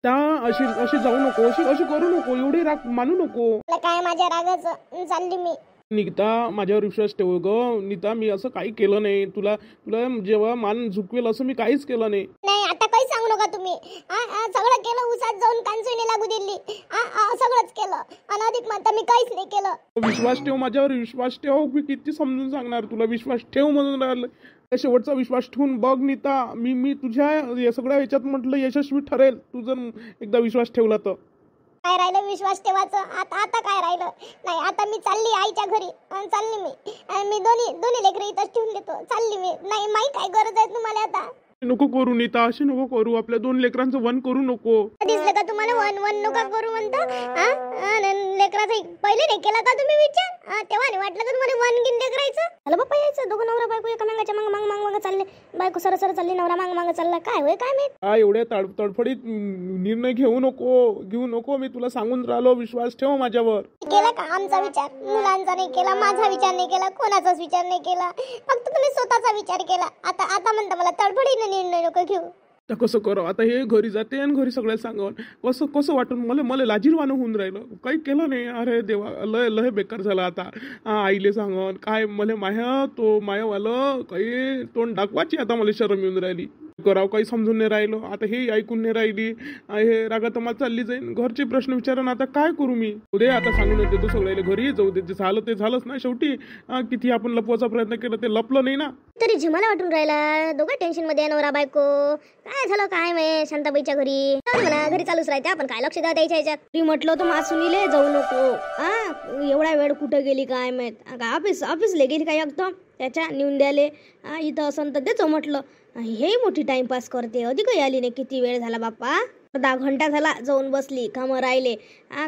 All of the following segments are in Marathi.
त्या अशी अशी जाऊ नको, अशी अशी करू नको, एवढे राग मानू नको. तुला काय माझ्या रागाचं चालली मी. नीता माझ्यावर विश्वास ठेव ग. नीता मी असं काही केलं नाही. तुला तुला जेव्हा मान झुकवेल असं मी काहीच केलं नाही. नाही आता काही सांगू नका तुम्ही. सगळं केलं, उसात जाऊन कांचुनी लागू दिली, सगळंच केलं आणि अधिक म्हणता मी काहीच नाही केलं. विश्वास ठेव माझ्यावर, विश्वास ठेव. मी किती समजून सांगणार तुला, विश्वास ठेव म्हणून राहिलं. शेवटचा विश्वास ठेवून बघ नीता. मी तुझ्या या सगळ्या याच्यात म्हटलं यशस्वी ठरेल तू जर एकदा विश्वास ठेवला तर. काय राहिलं विश्वास ठेवायचं? आता काय राहिलं? नाही आता मी चालली आईच्या घरी आणि चालली मी दोन्ही लेकरं इथंच ठेवून देतो. चालली मी. नाही माई काय गरज आहे तुम्हाला आता? नको करू नीता, अशी नको करू. आपल्या 2 लेकरांचं वन करू नको. दिसलं का तुम्हाला वन नका करू म्हणता? लेकराचं पहिले नाही केला का तुम्ही विचार? तेव्हा नाही वाटलं का तुम्हाला वन गिन करायचं? हॅलो बाप्पा यायचं दोघं नवरा बायको एका मागाच्या मांग चालले. बायको सर चालली, नवरा मांग चालला. काय होय काय माहित? एवढ्या तडफडीत निर्णय घेऊ नको. मी तुला सांगून राहिलो, विश्वास ठेव माझ्यावर. केला का आमचा विचार? मुलांचा नाही केला, माझा विचार नाही केला, कोणाचाच विचार नाही केला. फक्त तुम्ही स्वतःचा विचार केला. आता म्हणता मला तडफडीने निर्णय नको घेऊ. तर कसं करू आता? हे घरी जाते आणि घरी सगळ्या सांगावं. कसं वाटून मला लाजीरवाणं होऊन राहिलं. काही केलं नाही. अरे देवा, लय बेकार झालं आता. आईले सांगन काय मला मायावालं काही तोंड दाखवायची आता मला शरम येऊन राहिली. करावं काही समजून नाही राहिलो. आता हे ऐकून नाही राहिली. हे रागात मला चालली जाईन. घरचे प्रश्न विचारून आता काय करू मी? उद्या आता सांगून देतो सगळ्याला घरी जाऊ दे. झालं ते झालंच ना शेवटी. किती आपण लपवायचा प्रयत्न केला ते लपलं नाही ना. तरी झिमाला वाटून राहिला. दोघं टेन्शन मध्ये नवरा बायको. काय झालं काय माहित शांताबाईच्या घरी? म्हणा घरी चालूच राहते, आपण काय लक्ष द्या द्यायच्या ह्याच्यात. ती म्हटलं तर मासुनीले जाऊ नको. एवढा वेळ कुठं गेली काय माहित? ऑफिसला गेली काय एकदम त्याच्या नेऊन द्याले. इथं असं तर देतो म्हटलं. हे मोठी टाइमपास करते. अधिक आली नाही. किती वेळ झाला बाप्पा? 10 घंटा झाला जाऊन बसली. कामं राहिले.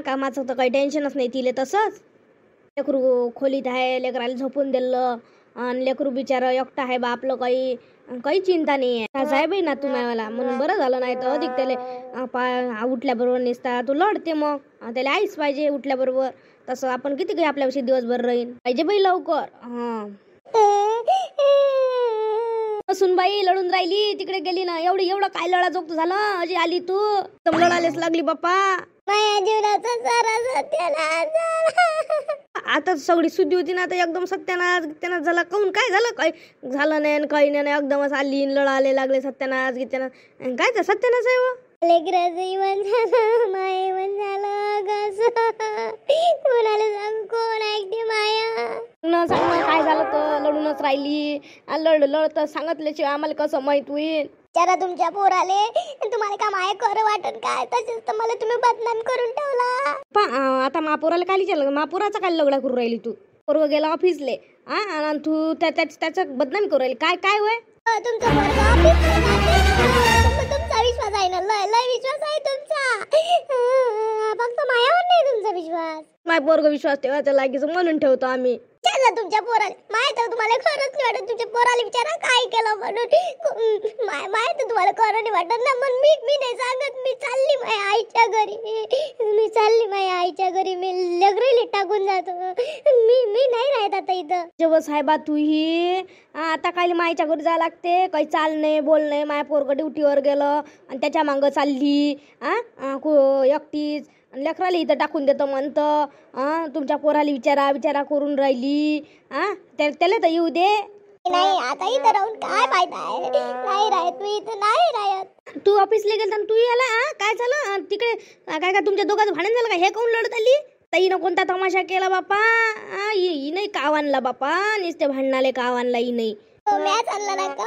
कामाचं तर काही टेन्शनच नाही तिले. तसंच लेकरू खोलीत आहे, लेकराला झोपून दिलं आणि लेकरू बिचारा एकटा आहे बा. आपलं काही चिंता नाही आहे. आहे बाई ना तुम्हाला म्हणून बरं झालं. नाही तर अधिक त्याला उठल्याबरोबर निसता तू लढते. मग त्याला आईच पाहिजे उठल्याबरोबर. तसं आपण किती काही आपल्याविषयी दिवसभर राहीन पाहिजे बाई लवकर. सुनबाई लढून राहिली तिकडे गेली ना. एवढं काय लढा जोगत झालं? अजी आली तू तर लढायलाच लागली बाप्पा. माझ्या जीवनाचा सारा सत्यानाश. आता सगळी शुद्धी होती ना. आता एकदम सत्यानाश झाला. काऊन काय झालं? काही झालं नाही काही नाही. एकदमच आली लढायला लागले. सत्यानाश काय तर सत्यानाश आहे व. लेकराचं इवन झालं, मायवन झालं. कोणाला सांग कोण ऐकते माया? न सांग काय झालं तर लढूनच राहिली. लढ तर सांगितल्याशिवाय आम्हाला कसं माहित होईल? विचारा तुमच्या पोराले. तुम्हाला का माया कर वाटत काय? तसेच तर मला तुम्ही बदनाम करून ठेवला. आता महापोराला काय विचारलं? महापोराचा काय लगडा करू राहिली तू? पोरग गेला ऑफिसले आणि तू त्याचं बदनामी करू राहिली. काय होय? तुमचा विश्वास आहे ना? लय विश्वास आहे तुमचा. फक्त मायावर नाही तुमचा विश्वास. माझ्या पोरग विश्वास ठेवायचा लागेच म्हणून ठेवतो आम्ही. विचारलं तुमच्या पोराला. माहित तुम्हाला खरंच नाही वाटत? तुमच्या पोराला विचारा काय केलं म्हणून. माहित तुम्हाला खरं नाही वाटत ना? मग मी नाही सांगत. मी चालली माझ्या आईच्या घरी. मी लगरेली टाकून जातो. मी नाही राहत आता इथं. जेव्हा साहेबा तू ही आता काय माईच्या घरी जायला लागते? काही चाल नाही बोल नाही. माझ्या पोरग ड्युटीवर गेलं आणि त्याच्या मागं चालली एकटीच. लेकराला इथं टाकून देतो म्हणतं. तुमच्या पोराला विचारा करून राहिली. त्याला तर येऊ दे. नाही आता इथं राहून काय फायदा आहे? नाही राहत मी इथं. नाही राहत. तू ऑफिसला गेलता तू याला काय झालं तिकडे? काय तुमच्या दोघांचं भांडण झालं का? हे कोण लढत आली? ताईनं कोणता तमाशा केला बापा? ही नाही काव आणला बापा. नुसते भांडणाले काव आणला ही नाही. मॅच आणला ना का?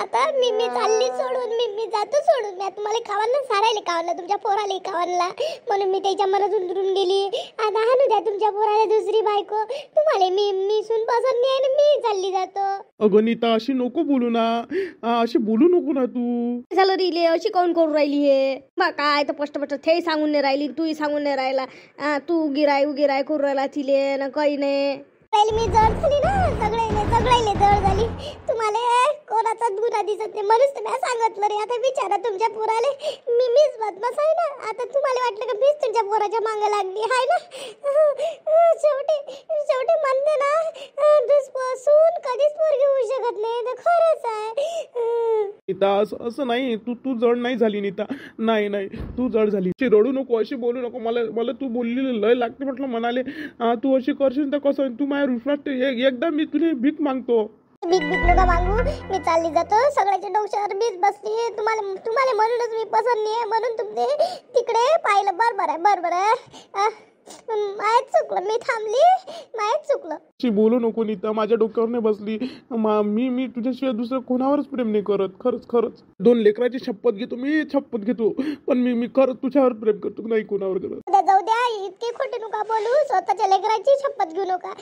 आता मी चालली सोडून. मी जातो सोडून. मी तुम्हाला खावायला सारायला खावला, तुमच्या पोराला खावायला म्हणून मी त्याच्या मनात उतरून गेली. आता हाणू द्या तुमच्या पोराला दुसरी बायको. तुम्हाला मी सून पसंत नाही आणि मी चालली जातो. अगं नीता अशी नको बोलू ना. अशी बोलू नको ना तू. झालं रिले अशी काऊन करून राहिली हे? बा काय तर स्पष्ट ते सांगून नाही राहिली. तूही सांगून नाही राहिला. तू उगिराय करून राहिला तिले ना. काही नाही. मी जड झाली ना. सगळ्याले जड झाली. तुम्हाला कोणाचा गुन्हा दिसत नाही म्हणून तुम्ही सांगितलं रे. आता विचारा तुमच्या पोराले. मीच बदमाश आहे ना? आता तुम्हाला वाटलं का मीच तुमच्या पोराच्या मागे लागली हाय ना. शेवटी शेवटी म्हणते ना, दुसपासून कधीच पोरगी होऊ शकत नाही. तर खरंच आहे. नीता असं नाही, तू तू जड नाही झाली नीता. नाही नाही, तू जड झाली. अशी रडू नको, अशी बोलू नको. मला मला तू बोलली लय लागते म्हटलं म्हणाले. तू अशी करशील तर कसं, तू माझ्या विश्वास एकदा मी तुला भीक मागतो. भीक नका मागू. मी चालली जातो. सगळ्याच्या डोक्यावर मीच बसली. तुम्हाला तुम्हाला म्हणूनच मी पसंत नाही आहे, म्हणून तुमचे तिकडे पाहिलं. बरोबर आहे. माहीत चुकलं, मी थांबली. माहीत चुकलं. अशी बोलू नको नीता, माझ्या डोक्यावर नाही बसली. मी तुझ्याशिवाय दुसरं कोणावरच प्रेम नाही करत. खरंच 2 लेकराची शपथ घेतो, मी शपथ घेतो. पण मी खरंच तुझ्यावर प्रेम करतो, नाही कोणावर करत. जाऊ द्या, इतके खोटे नका बोलू. स्वतःच्या लेकराची शपथ घेऊ नका.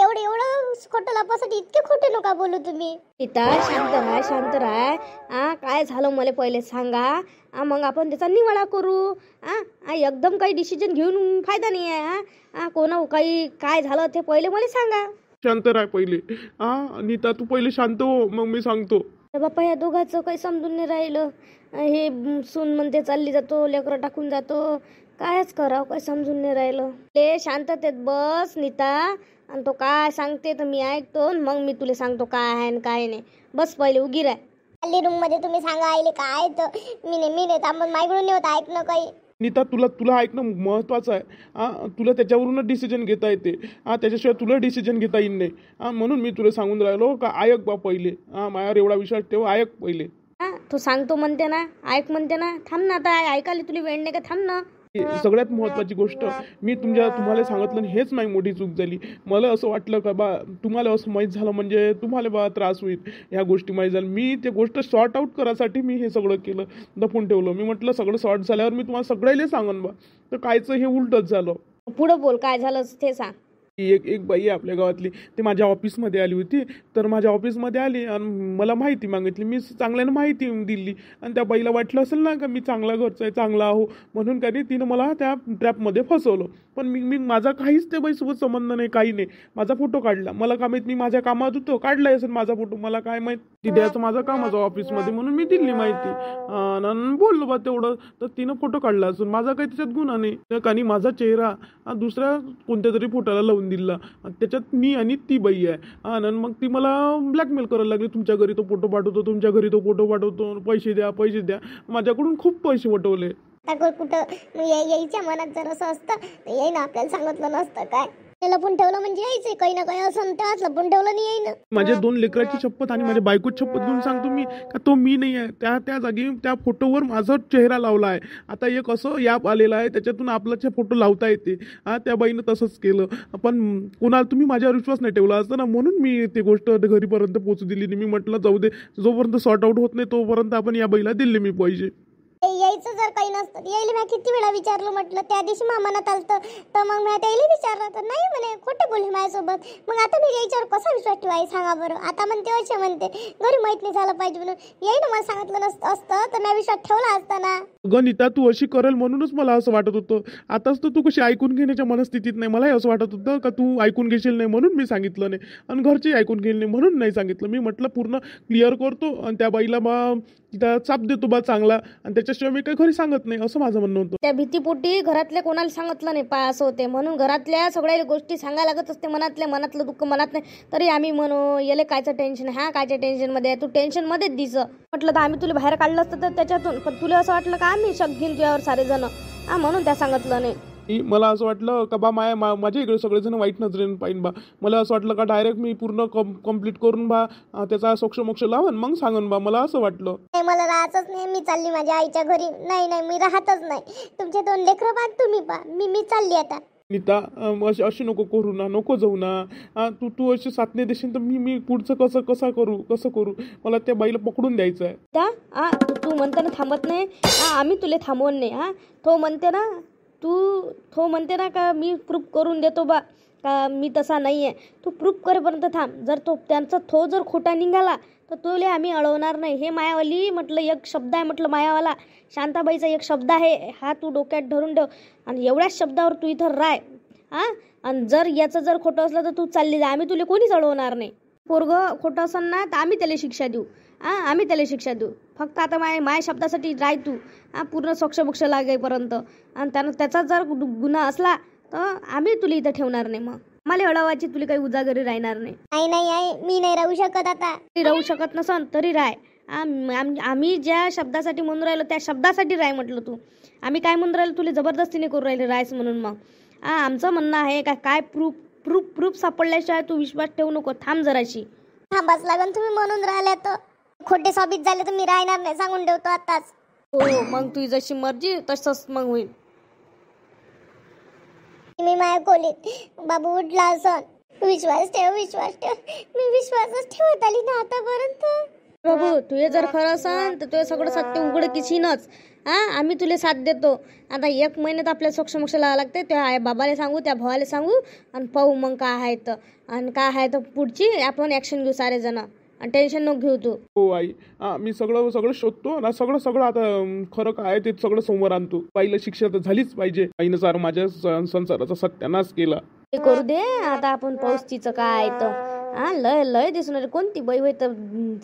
एवढं खोटं लपासाठी इतके खोटे नका बोलू तुम्ही. सीता शांत राह. काय झालं मला पहिले सांगा. मग आपण त्याचा निवाडा करू. एकदम काही डिसिजन घेऊन फायदा नाही आहे. कोणा काही काय झालं ते पहिले मला सांगा. शांत राह पहिले. नीता तू पहिले शांत हो, मग मी सांगतो. बाप्पा, या दोघांचं काही समजून नाही राहिलं. हे सून म्हणते चालली जातो, लेकरं टाकून जातो. कायच करावं, काय समजून नाही राहिलं. ते शांततेत बस नीता, आणि तो काय सांगते तर मी ऐकतो. मग मी तुला सांगतो काय आहे आणि काय नाही. बस पहिले उगी राह. खाली रूम मध्ये तुम्ही सांगा आईले काय तर मी नाही थांबत. मायकडून नाही होत ऐकणं काही. नीता तुला ऐकणं महत्त्वाचं आहे. तुला त्याच्यावरूनच डिसिजन घेता येते. त्याच्याशिवाय तुला डिसिजन घेता येईल नाही. म्हणून मी तुला सांगून राहिलो का ऐक बा पहिले. माझ्यावर एवढा विश्वास ठेव, ऐक पहिले. तो सांगतो म्हणते ना, ऐक म्हणते ना. थांब ना, आता ऐकायला तुला वेळ नाही का. थांब ना. सगळ्यात महत्त्वाची गोष्ट मी तुम्हाला सांगितलं, हेच माझी मोठी चूक झाली. मला असं वाटलं का बा तुम्हाला असं माहीत झालं म्हणजे तुम्हाला बा त्रास होईल. ह्या गोष्टी माहीत झाल्या. मी ते गोष्ट सॉर्ट आऊट करायसाठी मी हे सगळं केलं, दफून ठेवलं. मी म्हटलं सगळं सॉर्ट झाल्यावर मी तुम्हाला सगळ्याला सांगन बा. तर कायचं हे उलटच झालं. पुढं बोल, काय झालं ते सांग. एक बाई आहे आपल्या गावातली, ती माझ्या ऑफिसमध्ये आली होती. तर माझ्या ऑफिसमध्ये आली आणि मला माहिती मागितली. मी चांगल्यानं माहिती दिली आणि त्या बाईला वाटलं असेल ना का मी चांगला घरचा आहे, चांगला आहो म्हणून काही तिनं मला त्या ट्रॅपमध्ये फसवलं. पण मी माझा काहीच त्या बाईसोबत संबंध नाही, काही नाही. माझा फोटो काढला. मला काय माहीत, मी माझ्या कामात होतो, काढला असेल माझा फोटो. मला काय माहीत, ती द्यायचं माझं कामाचं ऑफिसमध्ये म्हणून मी दिली माहिती आणि बोललो बा तेवढं. तर तिनं फोटो काढला असून माझा काही त्याच्यात गुन्हा नाही. आणि माझा चेहरा दुसऱ्या कोणत्या तरी फोटोला लावून दिला. त्याच्यात मी आणि ती बाई आहे. आणि मग ती मला ब्लॅकमेल करायला लागली. तुमच्या घरी तो फोटो पाठवतो, तुमच्या घरी तो फोटो पाठवतो, पैसे द्या. माझ्याकडून खूप पैसे वटवले. कुठं यायच्या मनात जर असं असतं तर येई ना, आपल्याला सांगितलं नसतं काय. लपून ठेवलं म्हणजे यायचं काही ना काही असं, त्याच लपून ठेवलं नाही येईन. माझ्या 2 लेकराची शपथ आणि माझ्या बायकोची शपथ घेऊन सांगतो मी का तो मी नाही आहे. त्या जागी त्या फोटोवर माझा चेहरा लावला आहे. आता एक असं ॲप आलेलं आहे, त्याच्यातून आपला फोटो लावता येते. त्या बाईनं तसंच केलं. पण कोणाला तुम्ही माझ्यावर विश्वास नाही ठेवला असता ना, म्हणून मी ती गोष्ट घरीपर्यंत पोहोचू दिली नाही. मी म्हटलं जाऊ दे, जोपर्यंत सॉर्ट आऊट होत नाही तोपर्यंत आपण या बाईला दिले मी पैसे. यायचं जर काही नसतं यायला मी किती वेळा विचारलं. म्हटलं त्या दिवशी मनात आलं तर मग मी त्याला विचारलं तर नाही म्हणे, खोटे बोलले माझ्यासोबत. मग आता मी यायच्यावर कसा विश्वास ठेवायचा सांगा बरं. आता म्हणते असे म्हणते घरी माहित नाही झालं पाहिजे म्हणून. येई ना, मला सांगितलं नसतं असतं तर मी विश्वास ठेवला असता ना. गणिता तू अशी करेल म्हणूनच मला असं वाटत होतं. आताच तर तू कशी ऐकून घेण्याच्या मनस्थितीत नाही. मलाही असं वाटत होतं का तू ऐकून घेशील नाही म्हणून मी सांगितलं नाही, आणि घरचे ऐकून घेईल नाही म्हणून नाही सांगितलं. मी म्हटलं पूर्ण क्लिअर करतो आणि त्या बाईला बा तिथं चाप देतो बा चांगला, आणि त्याच्याशिवाय मी काही घरी सांगत नाही, असं माझं म्हणणं होतं. त्या भीतीपोटी घरातल्या कोणाला सांगितलं नाही पा असं होते. म्हणून घरातल्या सगळ्या गोष्टी सांगायला लागत असते. मनातलं दुःख मनात नाही तरी आम्ही म्हणू याले कायचं टेन्शन. कायच्या टेन्शनमध्ये आहे तू, टेन्शनमध्येच दिसं. म्हटलं तर आम्ही तुला बाहेर काढलं असतं तर त्याच्यातून, पण तुला असं वाटलं का आम्ही शक घेईन तुझ्यावर सारे जण, म्हणून त्या सांगितलं नाही. मला असं वाटलं का बा माझ्या इकडे सगळेजण वाईट नजरेनं पाहिजे बा. मला असं वाटलं का डायरेक्ट मी पूर्ण कम्प्लीट करून बा त्याचा सोक्ष लावून मग सांगन बा. मला असं वाटलं मला राहायचंच नाही. मी चालली माझ्या आईच्या घरी. नाही मी राहतच नाही. तुमचे 2 लेकरं पा, तुम्ही पा, मी चालली आता. नीता अशी नको करू ना, नको जाऊ ना. तू अशी साथ नाही देशील तर मी पुढचं कसं करू. मला त्या बाईला पकडून द्यायचं आहे. तू म्हणते ना थांबत नाही. आम्ही तुला थांबवून नाही. तो म्हणते ना का मी प्रूफ करून देतो बा का मी तसा नाही आहे. तू प्रूफ करेपर्यंत थांब. जर त्यांचा जर खोटा निघाला तर तुला आम्ही अडवणार नाही. हे मायावाली म्हटलं एक शब्द आहे, म्हटलं मायावाला शांताबाईचा एक शब्द आहे, हा तू डोक्यात धरून ठेव. आणि एवढ्याच शब्दावर तू इथं राह. आणि जर याचं जर खोटं असलं तर तू चालली जा. आम्ही तुला कोणीच अडवणार नाही. पोरगं खोटं असेल ना तर आम्ही त्याला शिक्षा देऊ. आम्ही त्याला शिक्षा देऊ. फक्त आता माय शब्दासाठी राह तू. पूर्ण सोक्ष लागेपर्यंत. आणि त्यानं त्याचा जर गुन्हा असला तर आम्ही तुला इथं ठेवणार नाही. मग मला अडवायची तुला काही उजागरी राहणार नाही. नाही आई, मी नाही राहू शकत आता. राहू शकत नसन तरी राय. आम्ही ज्या शब्दासाठी म्हणून राहिलो त्या शब्दासाठी राय म्हटलं तू. आम्ही काय म्हणून राहिलो तुला जबरदस्तीने करू राहिले रायस म्हणून. मग आमचं म्हणणं आहे काय प्रूफ सापडल्याशिवाय तू विश्वास ठेवू नको. थांब जराशी. थांबाच लागन. तुम्ही म्हणून राहिले तर खोटे साबित झाले तर मी राहणार नाही, सांगून ठेवतो आताच. हो मग तुझी जशी मर्जी तसंच मग होईल. मी माझ्या खोलीत बाबू उठला असन. विश्वास ठेव. मी विश्वासच ठेवत आली ना आतापर्यंत. बाबू तुझे जर खरं असन तर तुझे सगळं सत्य उघडकीशीनच. आम्ही तुला साथ देतो. आता 1 महिन्यात आपल्या सोक्ष लावा लागते. त्या बाबाला सांगू, त्या भावाला सांगू आणि पाहू मग काय आहे तर. आणि काय आहे तर पुढची आपण ॲक्शन घेऊ सारे जण. आणि टेन्शन नको घेऊ तू. हो आई, मी सगळं शोधतो ना. सगळं आता खरं काय आहे ते सगळं समोर आणतो. बाईला शिक्षा तर झालीच पाहिजे. आईनं सारं माझ्या संसाराचा सत्यानाश केला. ते करू दे. आता आपण पाऊस तिचं काय तर लय दिसणार कोणती बाई होय तर.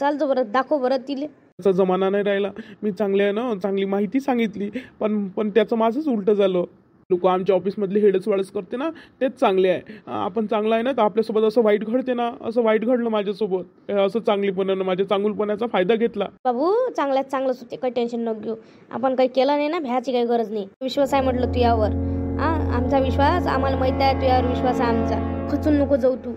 चालतो बरं, दाखव बरं तिले. त्याचा जमाना नाही राहिला. मी चांगली माहिती सांगितली पण त्याचं माझंच उलटं झालं. लोक आमच्या ऑफिसमधले हेडच करते ना तेच चांगले आहे. आपण चांगला आहे ना तर आपल्यासोबत असं वाईट घडते ना. असं वाईट घडलं माझ्यासोबत. असं चांगलीपणानं माझ्या चांगुलपणाचा फायदा घेतला. बाबू चांगलंच होते. काही टेन्शन नको घेऊ. आपण काही केलं नाही ना, भ्याची काही गरज नाही. विश्वास आहे म्हटलं तू यावर. आमचा विश्वास आम्हाला माहित आहे. तू यावर विश्वास आहे आमचा. खचून नको जाऊ तू.